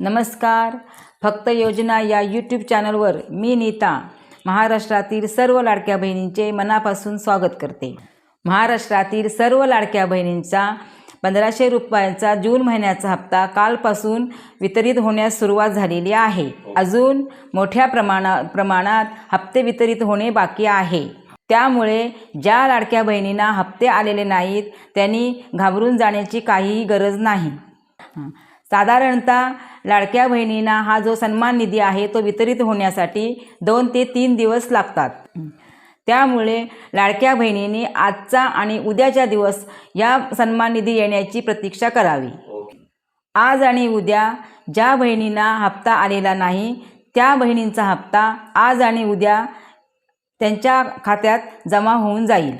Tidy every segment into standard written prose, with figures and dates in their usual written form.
नमस्कार. फक्त योजना या यूट्यूब चॅनलवर मी नीता महाराष्ट्रातील सर्व लाडक्या बहिणींचे मनापासून स्वागत करते. महाराष्ट्रातील सर्व लाडक्या बहिणींचा 1500 रुपयांचा जून महिन्याचा हप्ता कालपासून वितरित होण्यास सुरुवात झालेली आहे. अजून मोठ्या प्रमाणात हप्ते वितरित होणे बाकी आहे. त्यामुळे ज्या लाडक्या बहिणींना हप्ते आलेले नाहीत त्यांनी घाबरून जाण्याची काहीही गरज नाही. साधारणतः लाडक्या बहिणींना हा जो सन्मान निधी आहे तो वितरित होण्यासाठी 2 ते 3 दिवस लागतात. त्यामुळे लाडक्या बहिणींनी आजचा आणि उद्याच्या दिवस या सन्मान निधी येण्याची प्रतीक्षा करावी. आज आणि उद्या ज्या बहिणींना हप्ता आलेला नाही त्या बहिणींचा हप्ता आज आणि उद्या त्यांच्या खात्यात जमा होऊन जाईल.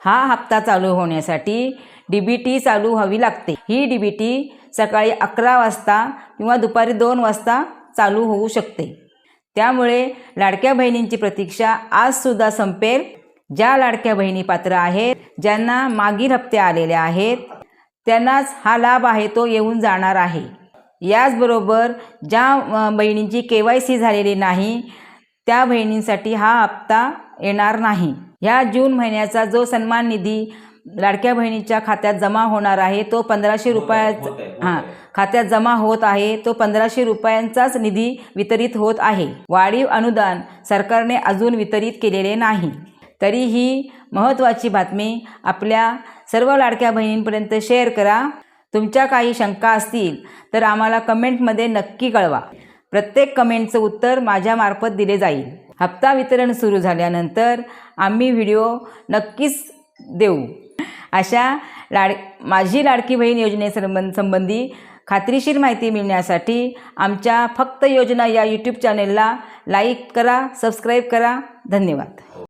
हा हप्ता चालू होण्यासाठी DBT चालू व्हावी लागते. ही DBT सकाळी 11 वाजता किंवा दुपारी 2 वाजता चालू होऊ शकते. त्यामुळे लाडक्या बहिणींची प्रतीक्षा आजसुद्धा संपेल. ज्या लाडक्या बहिणी पात्र आहेत, ज्यांना मागील हप्ते आलेले आहेत त्यांनाच हा लाभ आहे तो येऊन जाणार आहे. याचबरोबर ज्या बहिणींची KYC झालेली नाही त्या बहिणींसाठी हा हप्ता येणार नाही. ह्या जून महिन्याचा जो सन्मान निधी लाडक्या बहिणीच्या खात्यात जमा होणार आहे तो 1500 रुपयाचा खात्यात जमा होत आहे. तो 1500 रुपयांचाच निधी वितरित होत आहे. वाढीव अनुदान सरकारने अजून वितरित केलेले नाही. तरी ही महत्त्वाची बातमी आपल्या सर्व लाडक्या बहिणींपर्यंत शेअर करा. तुमच्या काही शंका असतील तर आम्हाला कमेंटमध्ये नक्की कळवा. प्रत्येक कमेंटचं उत्तर माझ्यामार्फत दिले जाईल. हप्ता वितरण सुरू झाल्यानंतर आम्ही व्हिडिओ नक्कीच देऊ. अशा माझी लाडकी बहीण योजनेसंबंधी खात्रीशीर माहिती मिळण्यासाठी आमच्या फक्त योजना या यूट्यूब चॅनेलला लाईक करा, सबस्क्राईब करा. धन्यवाद.